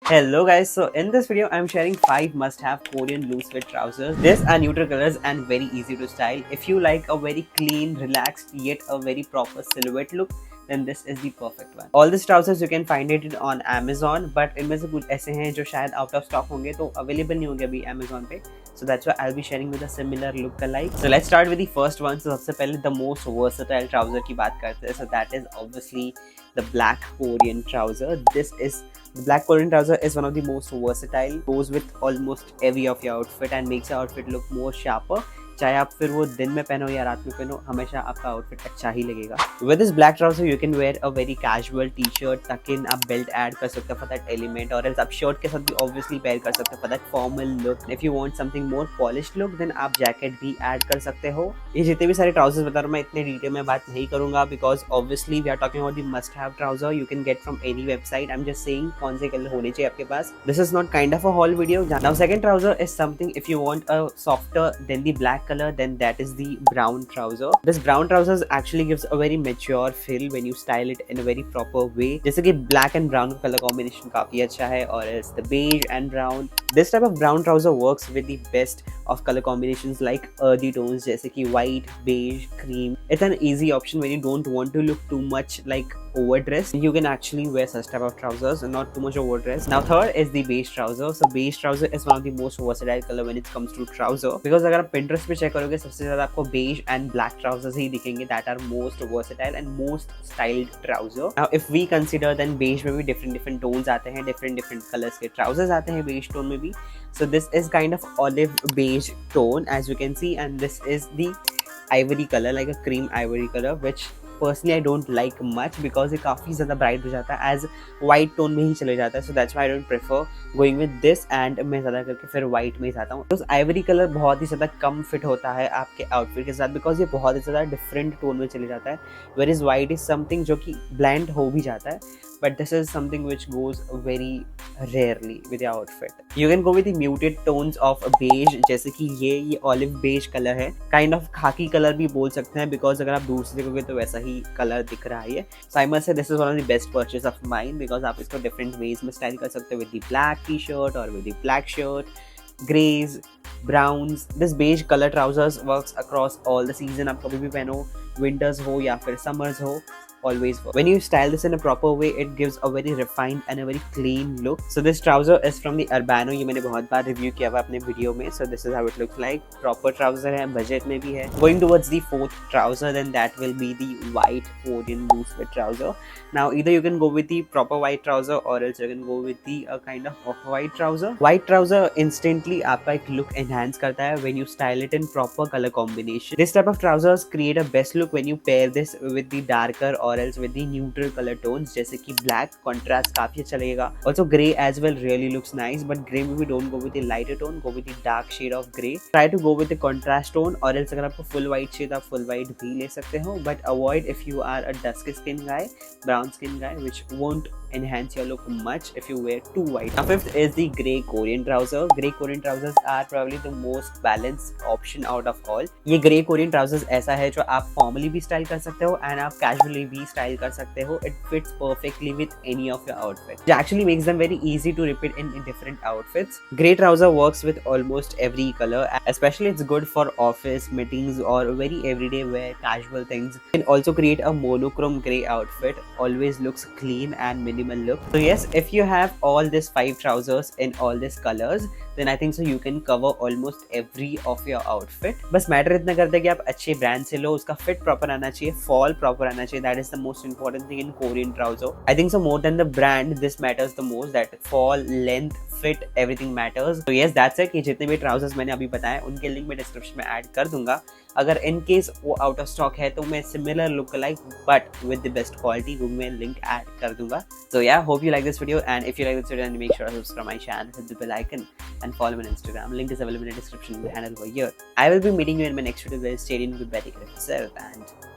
Hello guys, so in this video I'm sharing 5 must-have Korean loose fit trousers. These are neutral colors and very easy to style. If you like a very clean, relaxed yet a very proper silhouette look, then this is the perfect one. All these trousers you can find it on Amazon, but इनमें से कुछ ऐसे हैं जो शायद out of stock होंगे तो available नहीं होंगे अभी Amazon पे. So that's why I'll be sharing with a similar look alike. So let's start with the first one. So सबसे पहले the most versatile trouser की बात करते हैं. So that is obviously the black Korean trouser. The black Korean trouser is one of the most versatile, goes with almost every of your outfit and makes your outfit look more sharper. चाहे आप फिर वो दिन में पहनो या रात में पहनो, हमेशा आपका आउटफिट अच्छा ही लगेगा. With this black trouser you can wear a very casual t-shirt, tuck in, आप belt add कर सकते हो for that element, और else आप shirt के साथ भी obviously pair कर सकते हो for that formal look. If you want something more polished look, then आप jacket भी add कर सकते हो. ये जितने भी सारे trousers बता रहा हूँ मैं इतने डिटेल में बात नहीं करूँगा because obviously we are talking about the must have trouser you can get from any website. I'm just saying कौन से कलर होने चाहिए आपके पास. This is not kind of a haul video. Now second trouser is something if you want a softer than the black color, then that is the brown trouser. This brown trousers actually gives a very mature feel when you style it in a very proper way. जैसे कि black and brown का color combination काफी अच्छा है, और else the beige and brown. This type of brown trouser works with the best of color combinations like earthy tones जैसे कि white, beige, cream. It's an easy option when you don't want to look too much like overdressed. You can actually wear such type of trousers and not too much overdressed. Now third is the beige trouser. So beige trouser is one of the most versatile color when it comes to trouser, because अगर आप Pinterest पे check करोगे सबसे ज़्यादा आपको beige and black trousers ही दिखेंगे that are most versatile and most styled trouser. Now if we consider, then beige में भी different tones आते हैं, different colors के trousers आते हैं beige tone में भी. So this is kind of olive beige tone as you can see, and this is the ivory color, like a cream ivory color, which personally I don't like much because ये काफ़ी ज़्यादा bright हो जाता है, as white tone में ही चले जाता है. So that's why I don't prefer going with this, and मैं ज़्यादा करके फिर white में ही जाता हूँ. तो ivory color बहुत ही ज़्यादा कम fit होता है आपके outfit के साथ because ये बहुत ही ज़्यादा different tone में चले जाता है, whereas white is something जो कि blend हो भी जाता है, but this is something which goes very rarely with your outfit. You can go with the muted tones of beige, जैसे कि ये olive beige color है, kind of khaki color भी बोल सकते हैं because अगर आप दूर से देखोगे तो वैसा ही color दिख रहा है. So I must say this is one of the best purchase of mine because आप इसको different ways में style कर सकते हो with the black t-shirt or with the black shirt, grays, browns. This beige color trousers works across all the season. आप कभी भी पहनो, winters हो या फिर summers हो, always work. When you style this in a proper way, it gives a very refined and a very clean look. So this trouser is from the Urbano. ये मैंने बहुत बार review किया हुआ अपने video में. So this is how it looks like. Proper trouser है, budget में भी है. Going towards the fourth trouser, then that will be the white Korean loose fit trouser. Now either you can go with the proper white trouser or else you can go with the kind of off-white trouser. White trouser instantly आपका एक look enhance करता है when you style it in proper color combination. This type of trousers create a best look when you pair this with the darker or else with the neutral color tones जैसे कि black contrast काफी अच्छा लगेगा. Also grey as well really looks nice, but grey में भी don't go with the lighter tone, go with the dark shade of grey. Try to go with the contrast tone, or else अगर आपको full white चाहिए तो आप full white भी ले सकते हो, but avoid if you are a dusk skin guy, brown skin guy, which won't enhance your look much if you wear too white. Now fifth is the grey Korean trouser. Grey Korean trousers are probably the most balanced option out of all. ये grey Korean trousers ऐसा है जो आप formally भी style कर सकते हो and आप casually भी style कर सकते हो. It fits perfectly with any of your outfits. It actually makes them very easy to repeat in different outfits. Grey trouser works with almost every color, especially it's good for office meetings or very everyday wear casual things. You can also create a monochrome grey outfit. Always looks clean and minimal look. So yes, if you have all these 5 trousers in all these colors, then I think so you can cover almost every of your outfit. बस matter इतना करता है कि आप अच्छे brand से लो, उसका fit proper आना चाहिए, फॉल प्रॉपर आना चाहिए. That is the most important thing in Korean trouser. I think so more than the brand, this matters the most, that fall, length, fit, everything matters. So yes, that's it. कि जितने भी trousers मैंने अभी बताए उनके link मैं description में add कर दूंगा. अगर इन केस वो आउट ऑफ स्टॉक है तो मैं similar look like but with the best quality वो मैं लिंक ऐड कर दूंगा. So yeah, hope you like this video, and if you like this video then make sure to subscribe my channel, hit the bell icon and follow me on Instagram. Link is available in the description of the handle over here. I will be meeting you in my next video. Stay tuned with Betty yourself, and